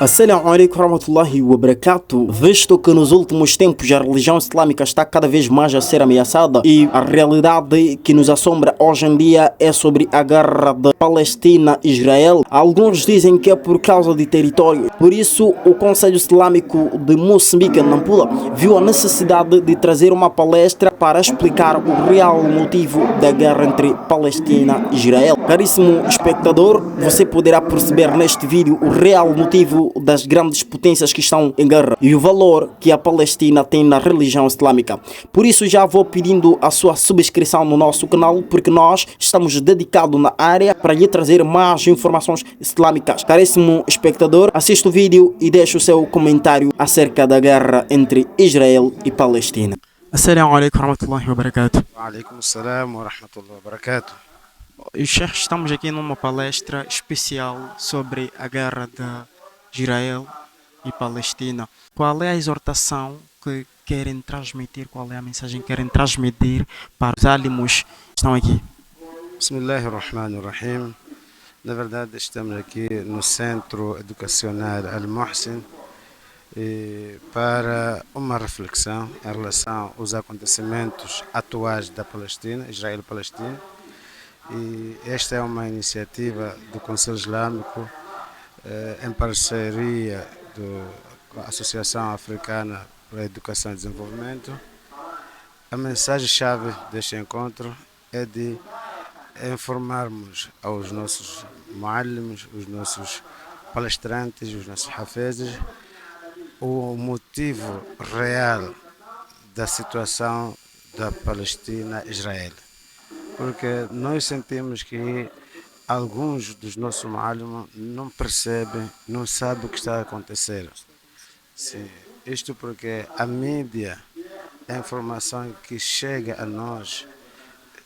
Assalamu alaikum warahmatullahi wabarakatuh. Visto que nos últimos tempos a religião islâmica está cada vez mais a ser ameaçada e a realidade que nos assombra hoje em dia é sobre a guerra de Palestina e Israel. Alguns dizem que é por causa de território. Por isso, o Conselho Islâmico de Moçambique, em Nampula, viu a necessidade de trazer uma palestra para explicar o real motivo da guerra entre Palestina e Israel. Caríssimo espectador, você poderá perceber neste vídeo o real motivo das grandes potências que estão em guerra e o valor que a Palestina tem na religião islâmica. Por isso já vou pedindo a sua subscrição no nosso canal, porque nós estamos dedicados na área para lhe trazer mais informações islâmicas. Caríssimo espectador, assista o vídeo e deixe o seu comentário acerca da guerra entre Israel e Palestina. Assalamu alaikum warahmatullahi wabarakatuh. Alaikum assalam wa rahmatullahi wa barakatuh. Sheikh, estamos aqui numa palestra especial sobre a guerra de Israel e Palestina. Qual é a exortação que querem transmitir, qual é a mensagem que querem transmitir para os ánimos que estão aqui? Bismillahirrahmanirrahim. Na verdade, estamos aqui no Centro Educacional Al-Muhsin para uma reflexão em relação aos acontecimentos atuais da Palestina, Israel e Palestina. E esta é uma iniciativa do Conselho Islâmico em parceria com a Associação Africana para a Educação e Desenvolvimento. A mensagem-chave deste encontro é de informarmos aos nossos muallims, os nossos palestrantes, os nossos hafezes, o motivo real da situação da Palestina e Israel. Porque nós sentimos que alguns dos nossos muallims não percebem, não sabem o que está a acontecer. Sim, isto porque a mídia, a informação que chega a nós,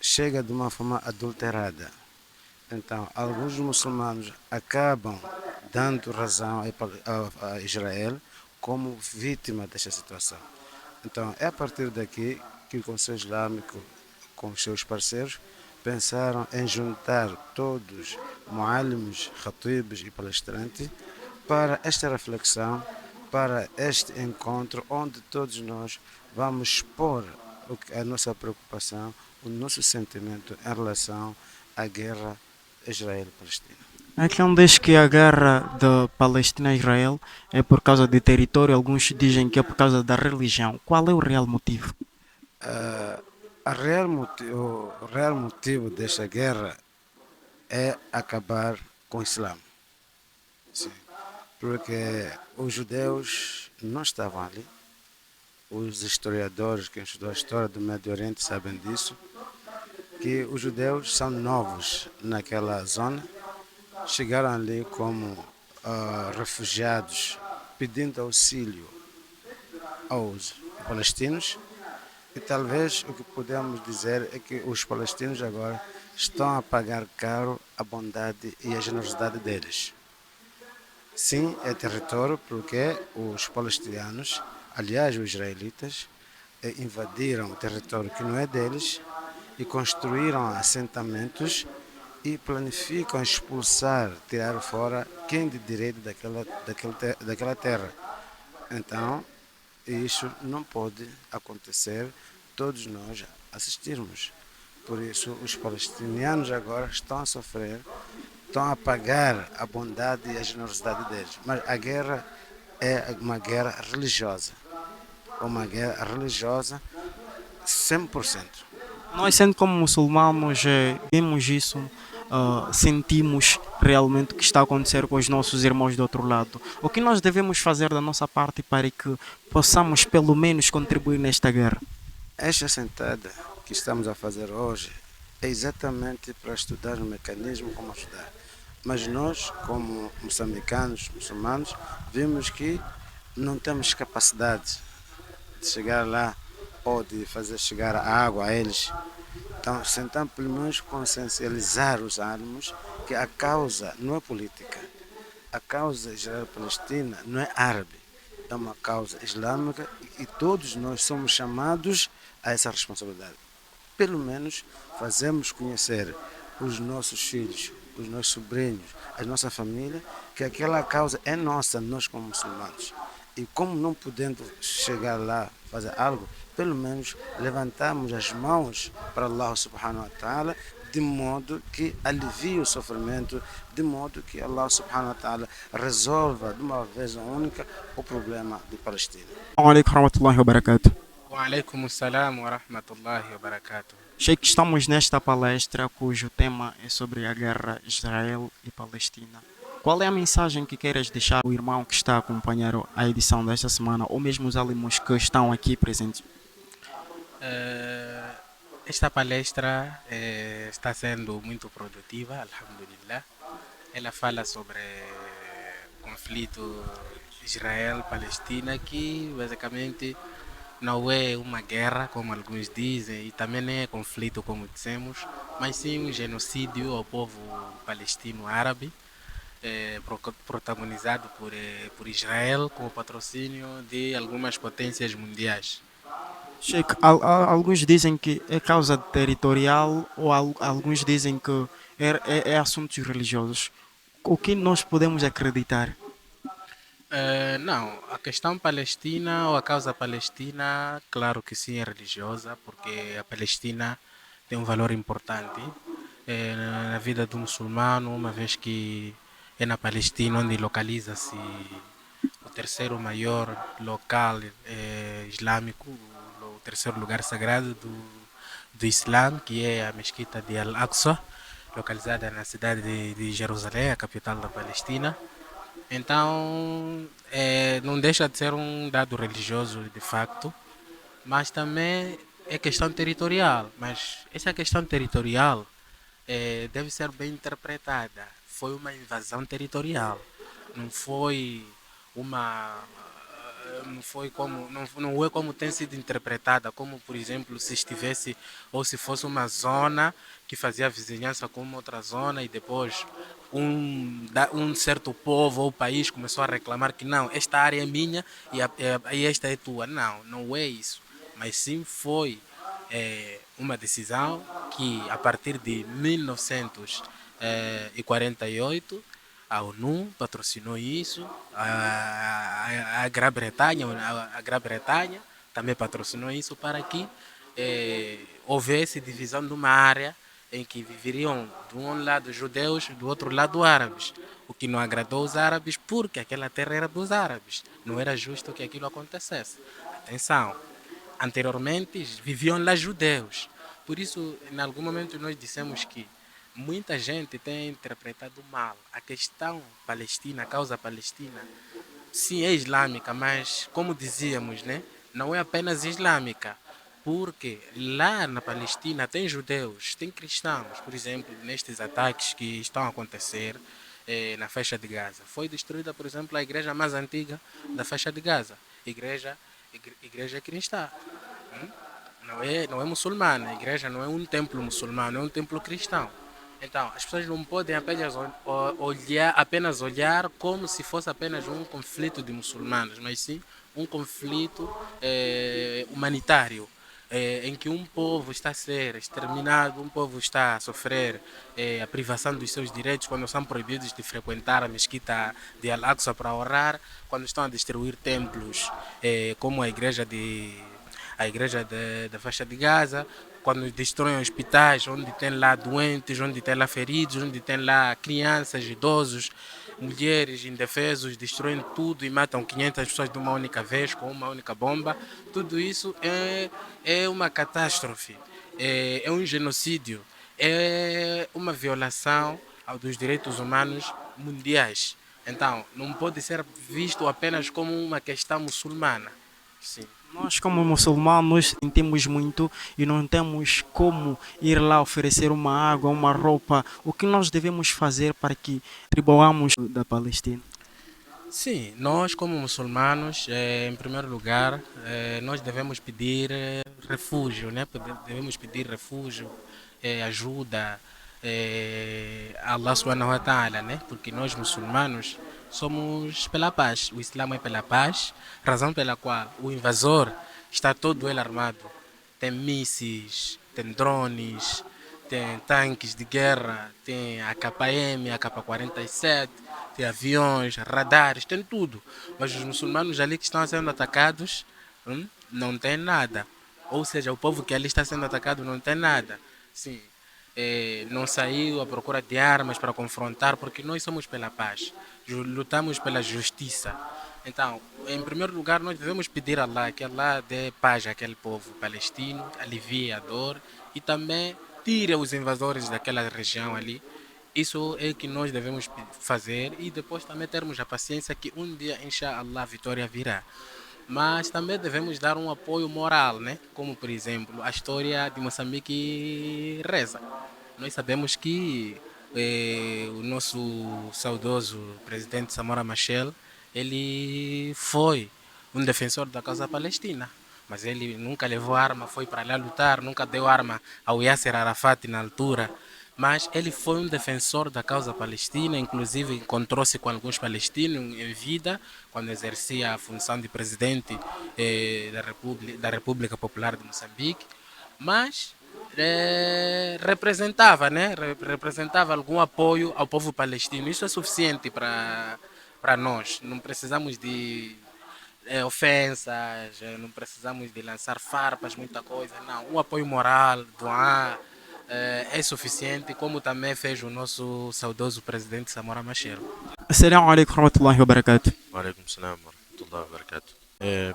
chega de uma forma adulterada. Então, alguns muçulmanos acabam dando razão a Israel como vítima desta situação. Então, é a partir daqui que o Conselho Islâmico, com os seus parceiros, pensaram em juntar todos, muallims, khatibs e palestrantes, para esta reflexão, para este encontro, onde todos nós vamos expor a nossa preocupação, o nosso sentimento em relação à guerra Israel-Palestina. Então diz que a guerra de Palestina e Israel é por causa de território, alguns dizem que é por causa da religião. Qual é o real motivo? O real motivo desta guerra é acabar com o Islã. Sim, porque os judeus não estavam ali. Os historiadores que estudam a história do Médio Oriente sabem disso, que os judeus são novos naquela zona, chegaram ali como refugiados, pedindo auxílio aos palestinos. E talvez o que podemos dizer é que os palestinos agora estão a pagar caro a bondade e a generosidade deles. Sim, é território porque os palestinianos, aliás os israelitas, invadiram o território que não é deles e construíram assentamentos e planificam expulsar, tirar fora quem de direito daquela terra. Então, isso não pode acontecer, todos nós assistirmos. Por isso, os palestinianos agora estão a sofrer, estão a pagar a bondade e a generosidade deles. Mas a guerra é uma guerra religiosa. Uma guerra religiosa 100%. Nós, sendo como muçulmanos, vemos isso, sentimos realmente o que está a acontecer com os nossos irmãos do outro lado. O que nós devemos fazer da nossa parte para que possamos pelo menos contribuir nesta guerra? Esta sentada que estamos a fazer hoje é exatamente para estudar o mecanismo como ajudar. Mas nós, como moçambicanos, muçulmanos, vimos que não temos capacidade de chegar lá ou de fazer chegar a água a eles. Então, tentamos pelo menos consciencializar os ânimos que a causa não é política. A causa Israel-Palestina não é árabe, é uma causa islâmica e todos nós somos chamados a essa responsabilidade. Pelo menos fazemos conhecer os nossos filhos os nossos sobrinhos, a nossa família, que aquela causa é nossa, nós como muçulmanos. E como não podendo chegar lá, fazer algo, pelo menos levantamos as mãos para Allah subhanahu wa ta'ala, de modo que alivie o sofrimento, de modo que Allah subhanahu wa ta'ala resolva de uma vez única o problema de Palestina. Alaikum warahmatullahi wabarakatuh. Wa alaikum salam wa rahmatullahi wa barakatuh. Sei que estamos nesta palestra cujo tema é sobre a guerra Israel e Palestina. Qual é a mensagem que queres deixar ao irmão que está a acompanhar a edição desta semana, ou mesmo os alunos que estão aqui presentes? Esta palestra está sendo muito produtiva, alhamdulillah. Ela fala sobre o conflito Israel-Palestina, que basicamente não é uma guerra, como alguns dizem, e também não é conflito, como dissemos, mas sim um genocídio ao povo palestino árabe, protagonizado por Israel, com o patrocínio de algumas potências mundiais. Sheikh, alguns dizem que é causa territorial ou alguns dizem que é assuntos religiosos. O que nós podemos acreditar? Não, a questão palestina ou a causa palestina, claro que sim, é religiosa, porque a Palestina tem um valor importante na vida do muçulmano, uma vez que é na Palestina onde localiza-se o terceiro maior local islâmico, o terceiro lugar sagrado do Islã, que é a mesquita de Al-Aqsa, localizada na cidade de Jerusalém, a capital da Palestina. Então, não deixa de ser um dado religioso de facto, mas também é questão territorial. Mas essa questão territorial deve ser bem interpretada. Foi uma invasão territorial, não foi uma. Não foi como não é como tem sido interpretada, como por exemplo se estivesse ou se fosse uma zona que fazia vizinhança com uma outra zona e depois um certo povo ou país começou a reclamar que não, esta área é minha e esta é tua. Não, não é isso, mas sim foi uma decisão que a partir de 1948 a ONU patrocinou isso, a Grã-Bretanha também patrocinou isso para que houvesse divisão de uma área em que viveriam de um lado judeus e do outro lado árabes, o que não agradou os árabes porque aquela terra era dos árabes, não era justo que aquilo acontecesse. Atenção, anteriormente viviam lá judeus, por isso em algum momento nós dissemos que muita gente tem interpretado mal a questão palestina, a causa palestina. Sim, é islâmica, mas como dizíamos, né, não é apenas islâmica, porque lá na Palestina tem judeus, tem cristãos, por exemplo, nestes ataques que estão a acontecer na faixa de Gaza. Foi destruída, por exemplo, a igreja mais antiga da faixa de Gaza, igreja cristã. Não é muçulmana, a igreja não é um templo muçulmano, é um templo cristão. Então, as pessoas não podem apenas olhar como se fosse apenas um conflito de muçulmanos, mas sim um conflito humanitário, em que um povo está a ser exterminado, um povo está a sofrer a privação dos seus direitos quando são proibidos de frequentar a mesquita de Al-Aqsa para orar, quando estão a destruir templos como a igreja da faixa de Gaza, quando destroem hospitais, onde tem lá doentes, onde tem lá feridos, onde tem lá crianças, idosos, mulheres indefesos, destroem tudo e matam 500 pessoas de uma única vez, com uma única bomba. Tudo isso é uma catástrofe, é um genocídio, é uma violação dos direitos humanos mundiais. Então, não pode ser visto apenas como uma questão muçulmana. Sim. Nós, como muçulmanos, sentimos muito e não temos como ir lá oferecer uma água, uma roupa. O que nós devemos fazer para que tribuamos da Palestina? Sim, nós como muçulmanos, em primeiro lugar, nós devemos pedir refúgio, né? Devemos pedir refúgio, ajuda a Allah subhanahu wa ta'ala, né? Porque nós muçulmanos somos pela paz, o Islã é pela paz, razão pela qual o invasor está todo ele armado, tem mísseis, tem drones, tem tanques de guerra, tem a KM, a K-47, tem aviões, radares, tem tudo. Mas os muçulmanos ali que estão sendo atacados não tem nada. Ou seja, o povo que ali está sendo atacado não tem nada. Sim, não saiu à procura de armas para confrontar, porque nós somos pela paz, lutamos pela justiça. Então, em primeiro lugar, nós devemos pedir a Allah que Allah dê paz àquele povo palestino, alivie a dor e também tire os invasores daquela região ali. Isso é o que nós devemos fazer e depois também termos a paciência que um dia, inshallah, a vitória virá. Mas também devemos dar um apoio moral, né? Como, por exemplo, a história de Moçambique reza. Nós sabemos que o nosso saudoso presidente Samora Machel, ele foi um defensor da causa palestina. Mas ele nunca levou arma, foi para lá lutar, nunca deu arma ao Yasser Arafat na altura. Mas ele foi um defensor da causa palestina, inclusive encontrou-se com alguns palestinos em vida, quando exercia a função de presidente da República Popular de Moçambique. Mas representava, né? Representava algum apoio ao povo palestino. Isso é suficiente para nós. Não precisamos de ofensas, não precisamos de lançar farpas, muita coisa. Não, o apoio moral, doar, é suficiente, como também fez o nosso saudoso presidente Samora Machel. Assalamu alaikum warahmatullahi wabarakatuh. Walaikum salam wa rahmatullahi wa barakatuh.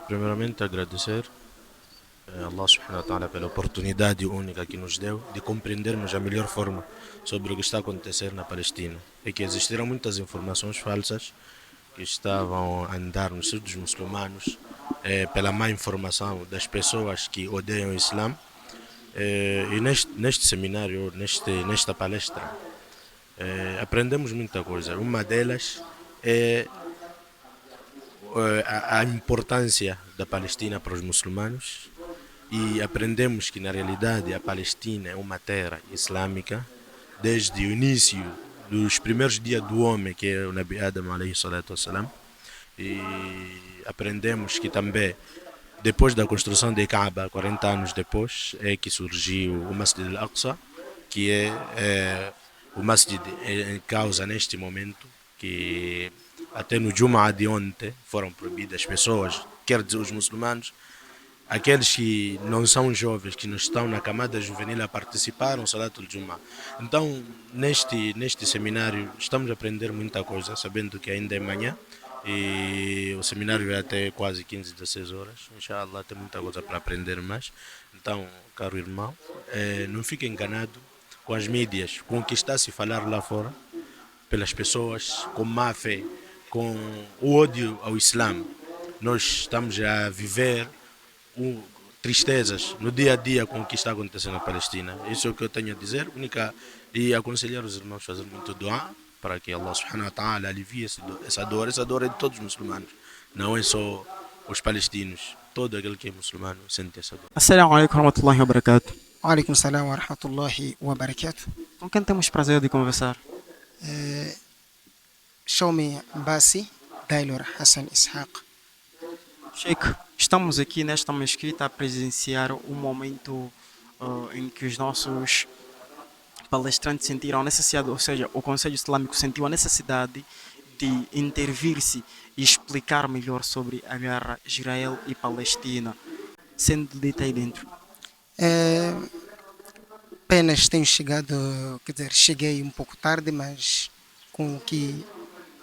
Primeiramente agradecer a Allah subhanahu wa ta'ala pela oportunidade única que nos deu de compreendermos a melhor forma sobre o que está a acontecer na Palestina. É que existiram muitas informações falsas que estavam a andar nos sítios muçulmanos pela má informação das pessoas que odeiam o Islã. E neste seminário, nesta palestra, aprendemos muita coisa. Uma delas é a importância da Palestina para os muçulmanos e aprendemos que na realidade a Palestina é uma terra islâmica desde o início dos primeiros dias do homem, que é o Nabi Adam alayhi salatu wassalam. E aprendemos que também depois da construção de Kaaba, 40 anos depois, é que surgiu o Masjid al-Aqsa, que é o Masjid em causa neste momento, que até no Jumu'ah de ontem foram proibidas pessoas, quer dizer os muçulmanos, aqueles que não são jovens, que não estão na camada juvenil a participar no Salatul Jumu'ah. Então, neste seminário, estamos a aprender muita coisa, sabendo que ainda é manhã, e o seminário vai até quase 15, 16 horas. Inshallah, tem muita coisa para aprender mais. Então, caro irmão, não fique enganado com as mídias, com o que está a se falar lá fora, pelas pessoas com má fé, com o ódio ao Islã. Nós estamos a viver tristezas no dia a dia com o que está acontecendo na Palestina. Isso é o que eu tenho a dizer. E aconselhar os irmãos a fazer muito dua para que Allah subhanahu wa ta'ala alivie essa dor. Essa dor é de todos os muçulmanos, não é só os palestinos. Todo aquele que é muçulmano sente essa dor. Assalamu alaikum warahmatullahi wabarakatuh. Alaikum salam wa rahmatullahi wa barakatuh. Com quem temos prazer de conversar? Show-me Mbassi, Dailor Hassan Ishaq. Sheikh, estamos aqui nesta mesquita a presenciar um momento em que os nossos palestrantes sentiram a necessidade, ou seja, o Conselho Islâmico sentiu a necessidade de intervir-se e explicar melhor sobre a guerra Israel e Palestina, sendo dita aí dentro. Apenas tenho chegado, quer dizer, cheguei um pouco tarde, mas com o que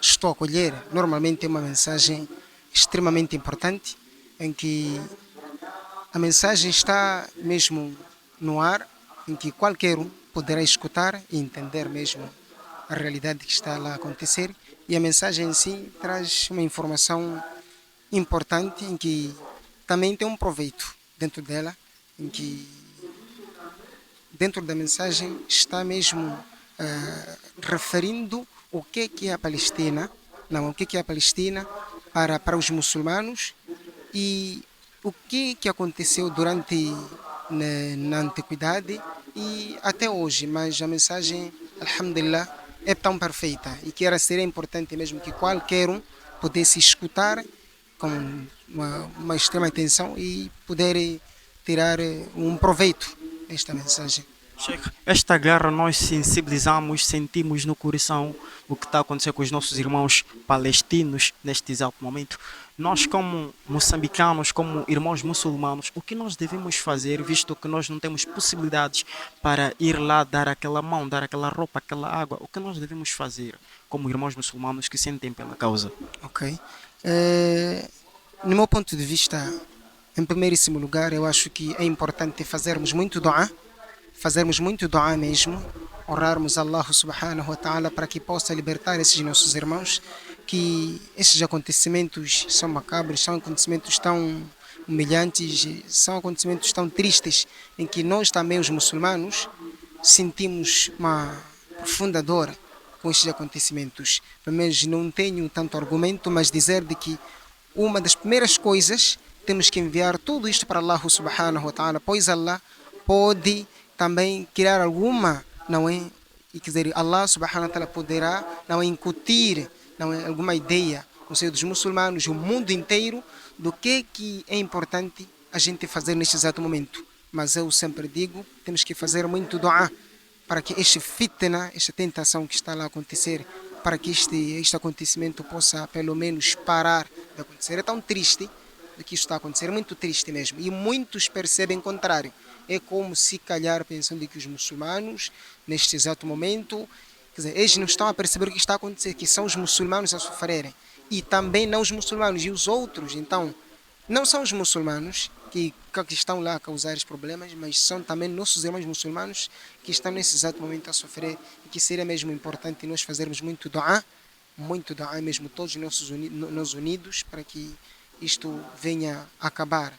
estou a colher, normalmente é uma mensagem extremamente importante, em que a mensagem está mesmo no ar, em que qualquer um poderá escutar e entender mesmo a realidade que está lá a acontecer. E a mensagem em si traz uma informação importante, em que também tem um proveito dentro dela, em que dentro da mensagem está mesmo referindo o que é a Palestina, o que é a Palestina para os muçulmanos e o que aconteceu durante na antiguidade e até hoje, mas a mensagem, alhamdulillah, é tão perfeita e que seria importante mesmo que qualquer um pudesse escutar com uma extrema atenção e poder tirar um proveito desta mensagem. Sheikh, esta guerra nós sensibilizamos, sentimos no coração o que está acontecendo com os nossos irmãos palestinos neste exato momento. Nós, como moçambicanos, como irmãos muçulmanos, o que nós devemos fazer, visto que nós não temos possibilidades para ir lá dar aquela mão, dar aquela roupa, aquela água, o que nós devemos fazer como irmãos muçulmanos que sentem pela causa? Ok. No meu ponto de vista, em primeiríssimo lugar, eu acho que é importante fazermos muito dua mesmo, orarmos Allah subhanahu wa ta'ala para que possa libertar esses nossos irmãos, que esses acontecimentos são macabros, são acontecimentos tão humilhantes, são acontecimentos tão tristes, em que nós também, os muçulmanos, sentimos uma profunda dor com estes acontecimentos. Pelo menos não tenho tanto argumento, mas dizer de que uma das primeiras coisas, temos que enviar tudo isto para Allah subhanahu wa ta'ala, pois Allah pode também criar alguma, não é? E quer dizer, Allah subhanahu wa ta'ala poderá, não é, incutir, não é, alguma ideia no seio dos muçulmanos, o mundo inteiro, do que é importante a gente fazer neste exato momento. Mas eu sempre digo, temos que fazer muito dua para que este fitna, esta tentação que está lá a acontecer, para que este acontecimento possa pelo menos parar de acontecer. É tão triste do que isto está a acontecer, é muito triste mesmo. E muitos percebem o contrário. É como se calhar pensando que os muçulmanos, neste exato momento, quer dizer, eles não estão a perceber o que está a acontecer, que são os muçulmanos a sofrerem. E também não os muçulmanos, e os outros, então, não são os muçulmanos que estão lá a causar os problemas, mas são também nossos irmãos muçulmanos que estão nesse exato momento a sofrer, e que seria mesmo importante nós fazermos muito dua mesmo, todos nós unidos, para que isto venha a acabar.